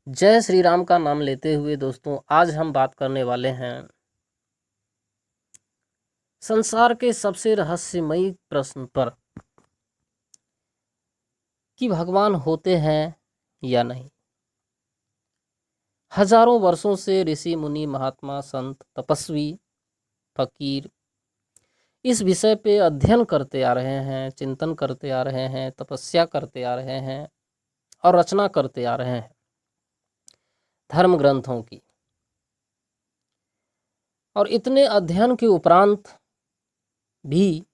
जय श्री राम का नाम लेते हुए दोस्तों आज हम बात करने वाले हैं संसार के सबसे रहस्यमयी प्रश्न पर कि भगवान होते हैं या नहीं। हजारों वर्षों से ऋषि मुनि महात्मा संत तपस्वी फकीर इस विषय पे अध्ययन करते आ रहे हैं, चिंतन करते आ रहे हैं, तपस्या करते आ रहे हैं और रचना करते आ रहे हैं धर्म ग्रंथों की। और इतने अध्ययन के उपरांत भी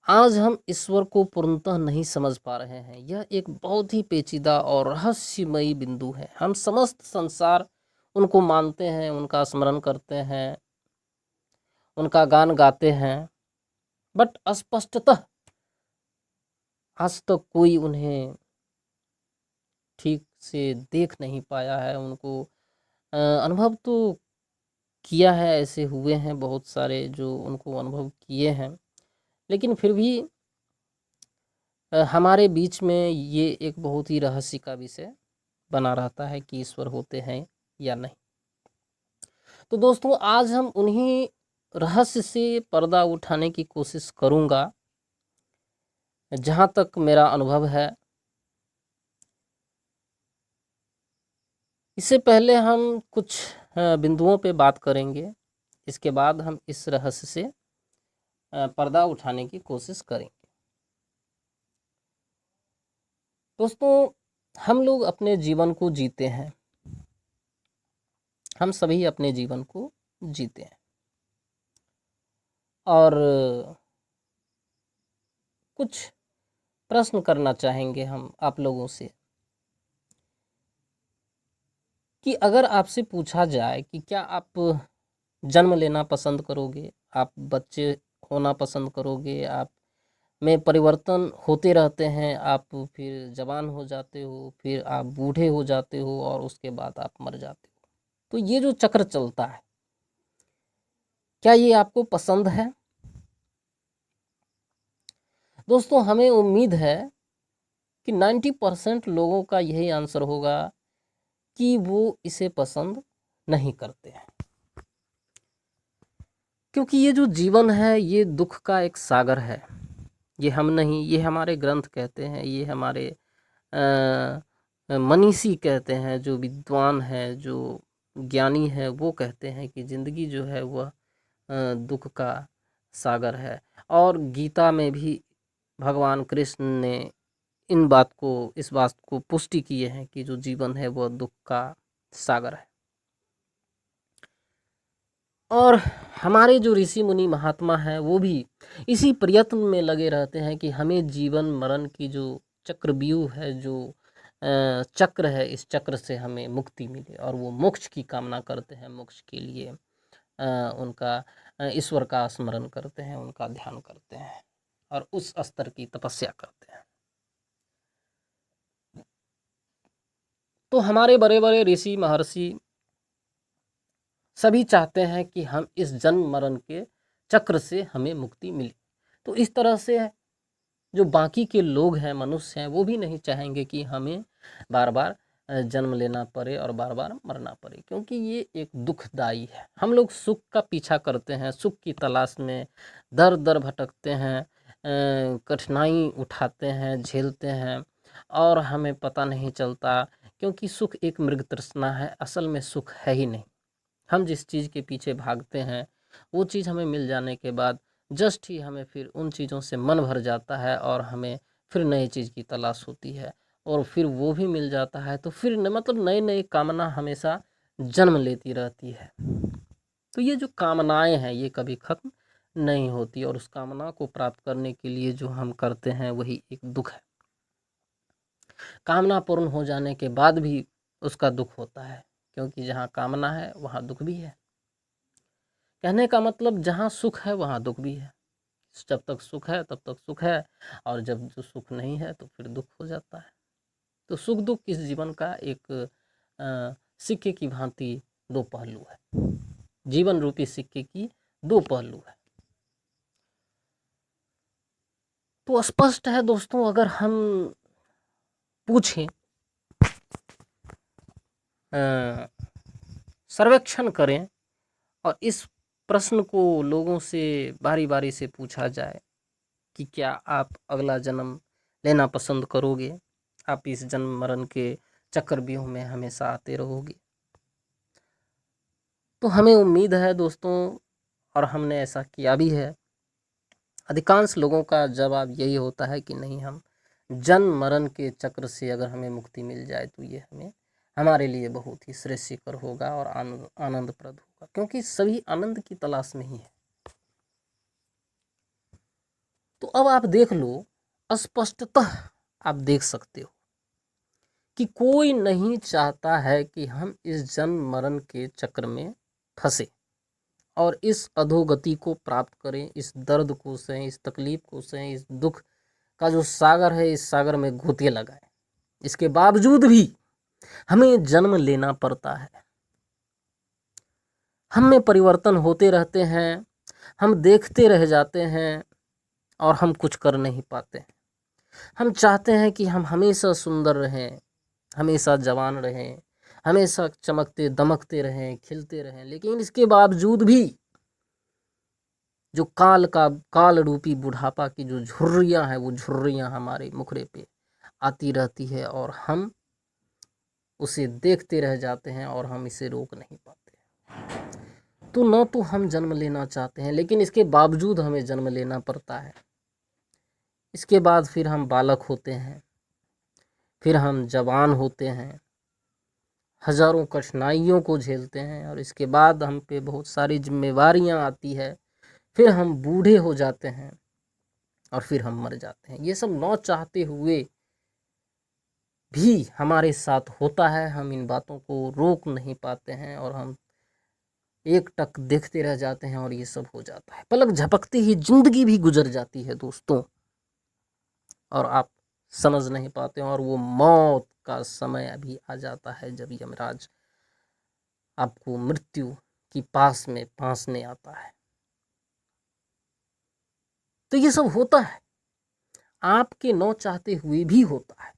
आज हम ईश्वर को पूर्णतः नहीं समझ पा रहे हैं। यह एक बहुत ही पेचीदा और रहस्यमयी बिंदु है। हम समस्त संसार उनको मानते हैं, उनका स्मरण करते हैं, उनका गान गाते हैं, बट स्पष्टतः आज तक कोई उन्हें ठीक से देख नहीं पाया है। उनको अनुभव तो किया है, ऐसे हुए हैं बहुत सारे जो उनको अनुभव किए हैं, लेकिन फिर भी हमारे बीच में ये एक बहुत ही रहस्य का विषय बना रहता है कि ईश्वर होते हैं या नहीं। तो दोस्तों आज हम उन्हीं रहस्य से पर्दा उठाने की कोशिश करूंगा जहां तक मेरा अनुभव है। इससे पहले हम कुछ बिंदुओं पे बात करेंगे, इसके बाद हम इस रहस्य से पर्दा उठाने की कोशिश करेंगे। दोस्तों हम लोग अपने जीवन को जीते हैं, हम सभी अपने जीवन को जीते हैं और कुछ प्रश्न करना चाहेंगे हम आप लोगों से कि अगर आपसे पूछा जाए कि क्या आप जन्म लेना पसंद करोगे, आप बच्चे होना पसंद करोगे, आप में परिवर्तन होते रहते हैं, आप फिर जवान हो जाते हो, फिर आप बूढ़े हो जाते हो और उसके बाद आप मर जाते हो, तो ये जो चक्र चलता है क्या ये आपको पसंद है? दोस्तों हमें उम्मीद है कि 90% लोगों का यही आंसर होगा कि वो इसे पसंद नहीं करते हैं, क्योंकि ये जो जीवन है ये दुख का एक सागर है। ये हम नहीं, ये हमारे ग्रंथ कहते हैं, ये हमारे मनीषी कहते हैं, जो विद्वान है, जो ज्ञानी है, वो कहते हैं कि जिंदगी जो है वह दुख का सागर है। और गीता में भी भगवान कृष्ण ने इस बात को पुष्टि किए हैं कि जो जीवन है वह दुख का सागर है। और हमारे जो ऋषि मुनि महात्मा हैं वो भी इसी प्रयत्न में लगे रहते हैं कि हमें जीवन मरण की जो चक्रव्यूह है, जो चक्र है, इस चक्र से हमें मुक्ति मिले और वो मोक्ष की कामना करते हैं। मोक्ष के लिए उनका ईश्वर का स्मरण करते हैं, उनका ध्यान करते हैं और उस स्तर की तपस्या करते हैं। तो हमारे बड़े बड़े ऋषि महर्षि सभी चाहते हैं कि हम इस जन्म मरण के चक्र से हमें मुक्ति मिले। तो इस तरह से जो बाकी के लोग हैं, मनुष्य हैं, वो भी नहीं चाहेंगे कि हमें बार बार जन्म लेना पड़े और बार बार मरना पड़े, क्योंकि ये एक दुखदाई है। हम लोग सुख का पीछा करते हैं, सुख की तलाश में दर दर भटकते हैं, कठिनाई उठाते हैं, झेलते हैं और हमें पता नहीं चलता, क्योंकि सुख एक मृग तृष्णा है, असल में सुख है ही नहीं। हम जिस चीज़ के पीछे भागते हैं वो चीज़ हमें मिल जाने के बाद जस्ट ही हमें फिर उन चीज़ों से मन भर जाता है और हमें फिर नई चीज़ की तलाश होती है और फिर वो भी मिल जाता है तो फिर मतलब नई नई कामना हमेशा जन्म लेती रहती है। तो ये जो कामनाएं हैं ये कभी ख़त्म नहीं होती और उस कामना को प्राप्त करने के लिए जो हम करते हैं वही एक दुख है। कामना पूर्ण हो जाने के बाद भी उसका दुख होता है, क्योंकि जहाँ कामना है वहाँ दुख भी है। कहने का मतलब जहाँ सुख है वहाँ दुख भी है। जब तक सुख है तब तक सुख है और जब जो सुख नहीं है तो फिर दुख हो जाता है। तो सुख दुख इस जीवन का एक सिक्के की भांति दो पहलू है। जीवन रूपी सिक्के की दो पहलू है। तो स्पष्ट है दोस्तों, अगर हम पूछें सर्वेक्षण करें और इस प्रश्न को लोगों से बारी बारी से पूछा जाए कि क्या आप अगला जन्म लेना पसंद करोगे, आप इस जन्म मरण के चक्रव्यूह में हमेशा आते रहोगे। तो हमें उम्मीद है दोस्तों, और हमने ऐसा किया भी है, अधिकांश लोगों का जवाब यही होता है कि नहीं, हम जन्म मरण के चक्र से अगर हमें मुक्ति मिल जाए तो ये हमारे लिए बहुत ही श्रेयस्कर होगा और आनंदप्रद होगा, क्योंकि सभी आनंद की तलाश में ही है। तो अब आप देख लो, स्पष्टतः आप देख सकते हो कि कोई नहीं चाहता है कि हम इस जन्म मरण के चक्र में फंसे और इस अधोगति को प्राप्त करें, इस दर्द को सहें, इस तकलीफ को सहें, इस दुख का जो सागर है इस सागर में गोते लगाए। इसके बावजूद भी हमें जन्म लेना पड़ता है। हम में परिवर्तन होते रहते हैं, हम देखते रह जाते हैं और हम कुछ कर नहीं पाते। हम चाहते हैं कि हम हमेशा सुंदर रहें, हमेशा जवान रहें, हमेशा चमकते दमकते रहें, खिलते रहें, लेकिन इसके बावजूद भी जो काल रूपी बुढ़ापा की जो झुर्रियां हैं, वो झुर्रियां हमारे मुखड़े पे आती रहती है और हम उसे देखते रह जाते हैं और हम इसे रोक नहीं पाते। तो न तो हम जन्म लेना चाहते हैं, लेकिन इसके बावजूद हमें जन्म लेना पड़ता है। इसके बाद फिर हम बालक होते हैं, फिर हम जवान होते हैं, हजारों कठिनाइयों को झेलते हैं और इसके बाद हम पे बहुत सारी जिम्मेवारियां आती है। फिर हम बूढ़े हो जाते हैं और फिर हम मर जाते हैं। ये सब न चाहते हुए भी हमारे साथ होता है। हम इन बातों को रोक नहीं पाते हैं और हम एक टक देखते रह जाते हैं और ये सब हो जाता है। पलक झपकते ही जिंदगी भी गुजर जाती है दोस्तों, और आप समझ नहीं पाते हैं और वो मौत का समय अभी आ जाता है जब यमराज आपको मृत्यु की पास में फांसने आता है। तो ये सब होता है, आपके न चाहते हुए भी होता है।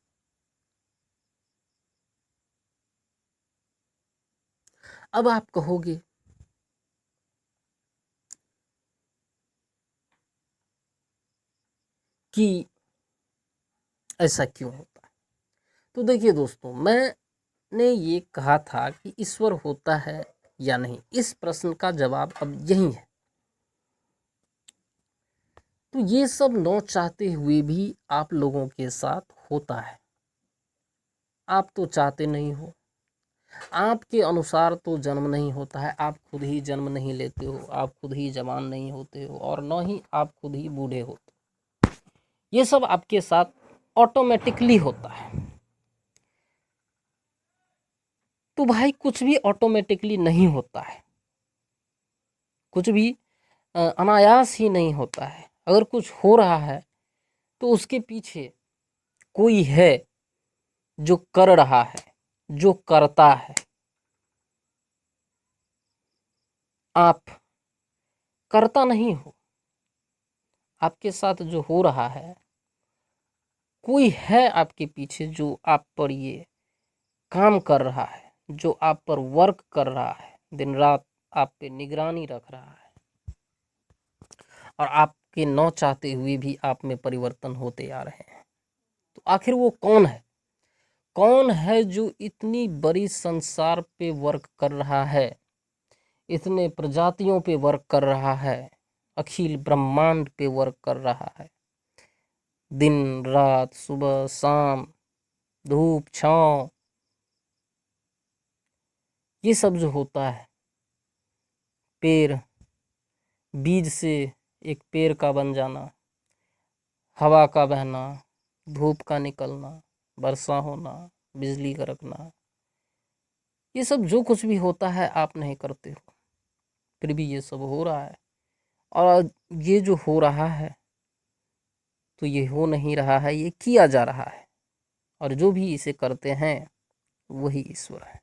अब आप कहोगे कि ऐसा क्यों होता है। तो देखिए दोस्तों, मैंने ये कहा था कि ईश्वर होता है या नहीं, इस प्रश्न का जवाब अब यही है। तो ये सब न चाहते हुए भी आप लोगों के साथ होता है। आप तो चाहते नहीं हो, आपके अनुसार तो जन्म नहीं होता है, आप खुद ही जन्म नहीं लेते हो, आप खुद ही जवान नहीं होते हो और न ही आप खुद ही बूढ़े होते हो। ये सब आपके साथ ऑटोमेटिकली होता है। तो भाई कुछ भी ऑटोमेटिकली नहीं होता है, कुछ भी अनायास ही नहीं होता है। अगर कुछ हो रहा है तो उसके पीछे कोई है जो कर रहा है, जो करता है। आप करता नहीं हो, आपके साथ जो हो रहा है कोई है आपके पीछे जो आप पर ये काम कर रहा है, जो आप पर वर्क कर रहा है, दिन रात आप पे निगरानी रख रहा है और आपके न चाहते हुए भी आप में परिवर्तन होते आ रहे हैं। तो आखिर वो कौन है? कौन है जो इतनी बड़ी संसार पे वर्क कर रहा है, इतने प्रजातियों पे वर्क कर रहा है, अखिल ब्रह्मांड पे वर्क कर रहा है, दिन रात सुबह शाम धूप छांव, ये सब जो होता है, पेड़ बीज से एक पेड़ का बन जाना, हवा का बहना, धूप का निकलना, वर्षा होना, बिजली कड़कना, ये सब जो कुछ भी होता है आप नहीं करते हो, फिर भी ये सब हो रहा है। और ये जो हो रहा है तो ये हो नहीं रहा है, ये किया जा रहा है और जो भी इसे करते हैं वही ईश्वर है।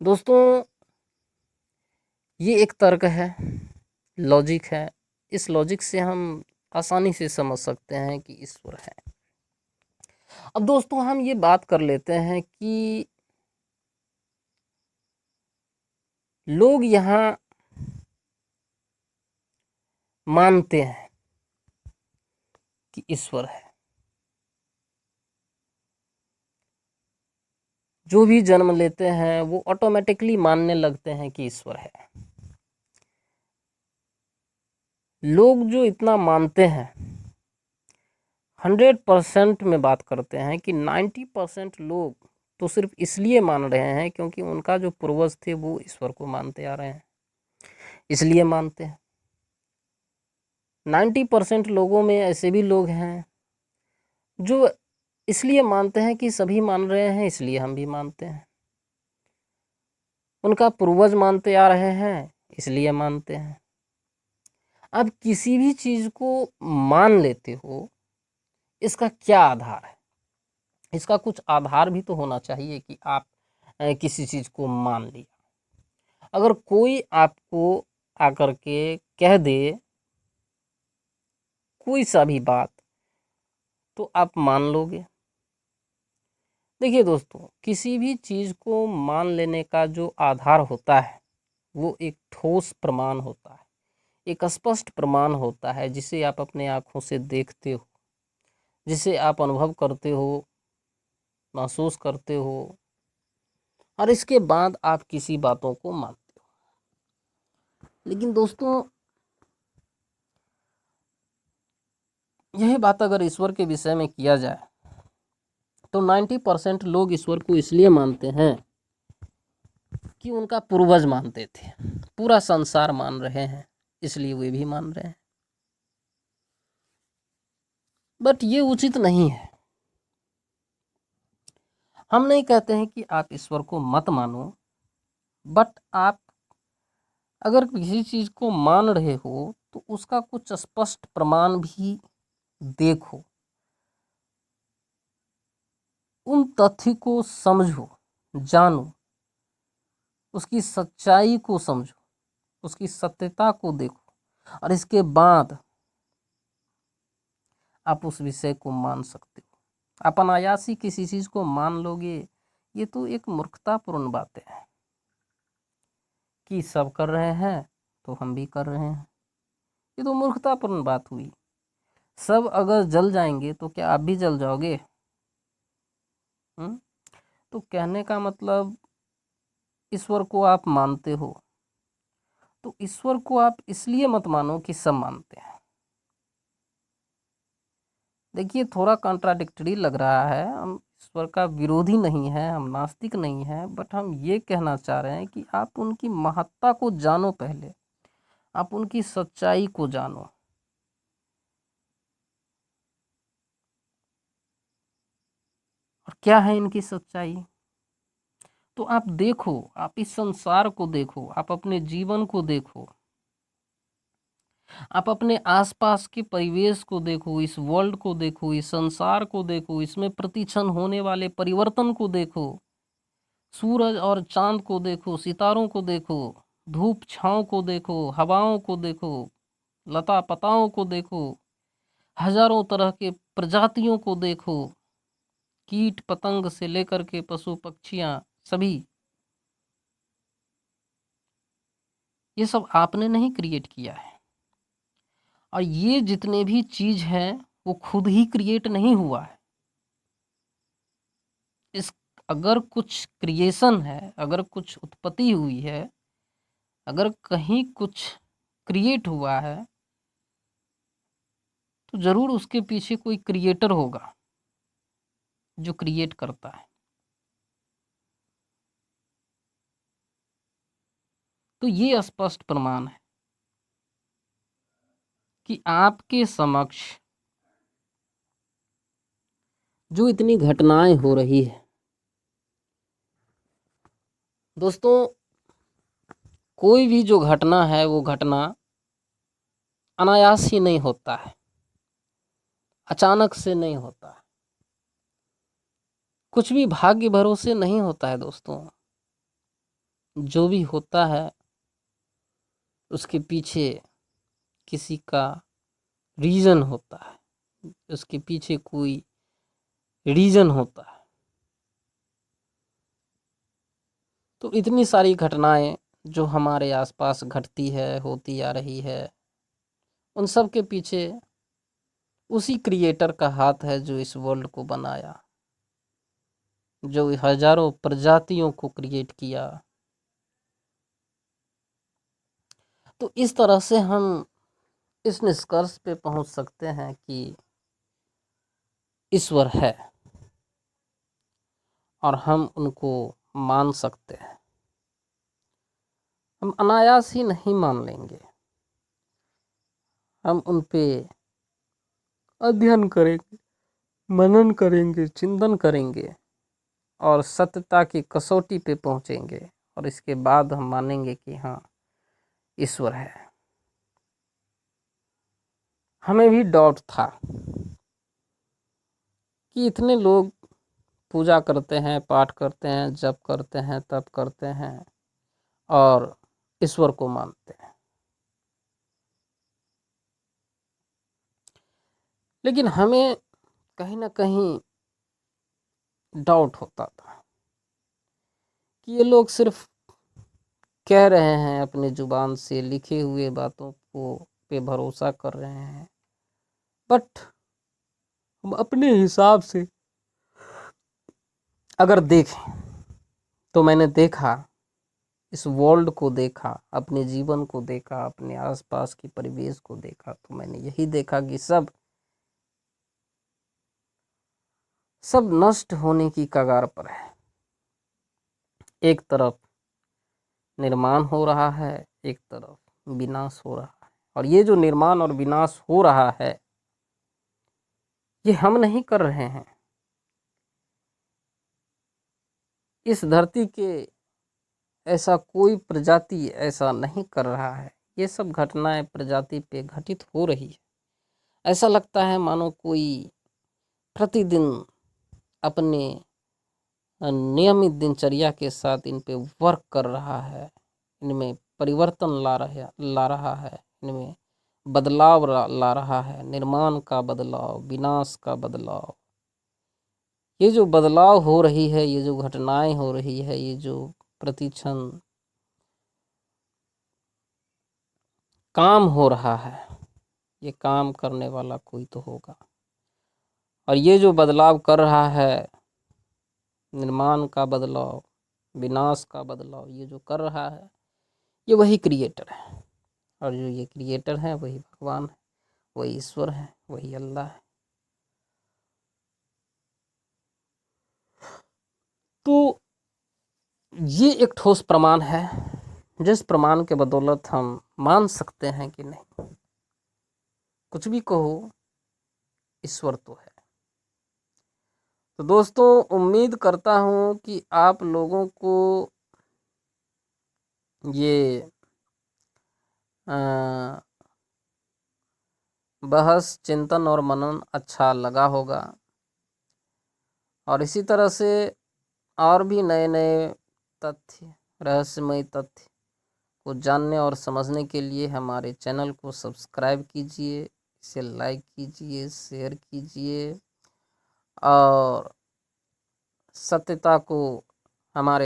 दोस्तों, ये एक तर्क है, लॉजिक है। इस लॉजिक से हम आसानी से समझ सकते हैं कि ईश्वर है। अब दोस्तों हम ये बात कर लेते हैं कि लोग यहाँ मानते हैं कि ईश्वर है। जो भी जन्म लेते हैं वो ऑटोमेटिकली मानने लगते हैं कि ईश्वर है। लोग जो इतना मानते हैं, 100% में बात करते हैं कि 90% लोग तो सिर्फ इसलिए मान रहे हैं क्योंकि उनका जो पूर्वज थे वो ईश्वर को मानते आ रहे हैं, इसलिए मानते हैं। 90% लोगों में ऐसे भी लोग हैं जो इसलिए मानते हैं कि सभी मान रहे हैं इसलिए हम भी मानते हैं, उनका पूर्वज मानते आ रहे हैं इसलिए मानते हैं। अब किसी भी चीज को मान लेते हो, इसका क्या आधार है? इसका कुछ आधार भी तो होना चाहिए कि आप किसी चीज को मान लिया। अगर कोई आपको आकर के कह दे कोई सा भी बात, तो आप मान लोगे? देखिए दोस्तों, किसी भी चीज को मान लेने का जो आधार होता है वो एक ठोस प्रमाण होता है, एक स्पष्ट प्रमाण होता है, जिसे आप अपने आंखों से देखते हो, जिसे आप अनुभव करते हो, महसूस करते हो, और इसके बाद आप किसी बातों को मानते हो। लेकिन दोस्तों, यही बात अगर ईश्वर के विषय में किया जाए तो 90% लोग ईश्वर को इसलिए मानते हैं कि उनका पूर्वज मानते थे, पूरा संसार मान रहे हैं इसलिए वे भी मान रहे हैं। बट ये उचित नहीं है। हम नहीं कहते हैं कि आप ईश्वर को मत मानो, बट आप अगर किसी चीज को मान रहे हो तो उसका कुछ स्पष्ट प्रमाण भी देखो, उन तथ्य को समझो, जानो, उसकी सच्चाई को समझो, उसकी सत्यता को देखो, और इसके बाद आप उस विषय को मान सकते हो। आप अनायासी किसी चीज को मान लोगे, ये तो एक मूर्खतापूर्ण बात है कि सब कर रहे हैं तो हम भी कर रहे हैं। ये तो मूर्खतापूर्ण बात हुई। सब अगर जल जाएंगे तो क्या आप भी जल जाओगे? तो कहने का मतलब, ईश्वर को आप मानते हो तो ईश्वर को आप इसलिए मत मानो कि सब मानते हैं। देखिए, थोड़ा कॉन्ट्राडिक्टरी लग रहा है। हम ईश्वर का विरोधी नहीं है, हम नास्तिक नहीं है, बट हम ये कहना चाह रहे हैं कि आप उनकी महत्ता को जानो, पहले आप उनकी सच्चाई को जानो। और क्या है इनकी सच्चाई? तो आप देखो, आप इस संसार को देखो, आप अपने जीवन को देखो, आप अपने आसपास के परिवेश को देखो, इस वर्ल्ड को देखो, इस संसार को देखो, इसमें प्रतिक्षण होने वाले परिवर्तन को देखो, सूरज और चांद को देखो, सितारों को देखो, धूप छांव को देखो, हवाओं को देखो, लता पताओं को देखो, हजारों तरह के प्रजातियों को देखो, कीट पतंग से लेकर के पशु पक्षियां सभी। ये सब आपने नहीं क्रिएट किया है। और ये जितने भी चीज हैं वो खुद ही क्रिएट नहीं हुआ है। इस अगर कुछ क्रिएशन है, अगर कुछ उत्पत्ति हुई है, अगर कहीं कुछ क्रिएट हुआ है, तो जरूर उसके पीछे कोई क्रिएटर होगा जो क्रिएट करता है। तो ये स्पष्ट प्रमाण है कि आपके समक्ष जो इतनी घटनाएं हो रही है, दोस्तों, कोई भी जो घटना है वो घटना अनायास ही नहीं होता है, अचानक से नहीं होता है, कुछ भी भाग्य भरोसे नहीं होता है दोस्तों। जो भी होता है उसके पीछे किसी का रीजन होता है, उसके पीछे कोई रीजन होता है। तो इतनी सारी घटनाएं जो हमारे आसपास घटती है, होती आ रही है, उन सब के पीछे उसी क्रिएटर का हाथ है जो इस वर्ल्ड को बनाया, जो हजारों प्रजातियों को क्रिएट किया। तो इस तरह से हम इस निष्कर्ष पे पहुंच सकते हैं कि ईश्वर है और हम उनको मान सकते हैं। हम अनायास ही नहीं मान लेंगे, हम उन पे अध्ययन करेंगे, मनन करेंगे, चिंतन करेंगे और सत्यता की कसौटी पे पहुंचेंगे और इसके बाद हम मानेंगे कि हाँ, ईश्वर है। हमें भी डाउट था कि इतने लोग पूजा करते हैं, पाठ करते हैं, जप करते हैं, तप करते हैं और ईश्वर को मानते हैं, लेकिन हमें कहीं ना कहीं डाउट होता था कि ये लोग सिर्फ कह रहे हैं, अपने जुबान से लिखे हुए बातों को पे भरोसा कर रहे हैं, बट हम अपने हिसाब से अगर देखें तो मैंने देखा, इस वर्ल्ड को देखा, अपने जीवन को देखा, अपने आसपास की परिवेश को देखा, तो मैंने यही देखा कि सब नष्ट होने की कगार पर है। एक तरफ निर्माण हो रहा है, एक तरफ विनाश हो रहा है, और ये जो निर्माण और विनाश हो रहा है ये हम नहीं कर रहे हैं। इस धरती के ऐसा कोई प्रजाति ऐसा नहीं कर रहा है, ये सब घटनाएं प्रजाति पे घटित हो रही है। ऐसा लगता है मानो कोई प्रतिदिन अपने नियमित दिनचर्या के साथ इन पे वर्क कर रहा है, इनमें परिवर्तन ला रहा है, इनमें बदलाव ला रहा है, निर्माण का बदलाव, विनाश का बदलाव। ये जो बदलाव हो रही है, ये जो घटनाएं हो रही है, ये जो प्रतिक्षण काम हो रहा है, ये काम करने वाला कोई तो होगा। और ये जो बदलाव कर रहा है, निर्माण का बदलाव, विनाश का बदलाव, ये जो कर रहा है ये वही क्रिएटर है। और जो ये क्रिएटर है वही भगवान है, वही ईश्वर है, वही अल्लाह है। तो ये एक ठोस प्रमाण है, जिस प्रमाण के बदौलत हम मान सकते हैं कि नहीं, कुछ भी कहो, ईश्वर तो है। तो दोस्तों, उम्मीद करता हूं कि आप लोगों को ये बहस, चिंतन और मनन अच्छा लगा होगा। और इसी तरह से और भी नए नए तथ्य, रहस्यमय तथ्य को जानने और समझने के लिए हमारे चैनल को सब्सक्राइब कीजिए, इसे लाइक कीजिए, शेयर कीजिए और सत्यता को हमारे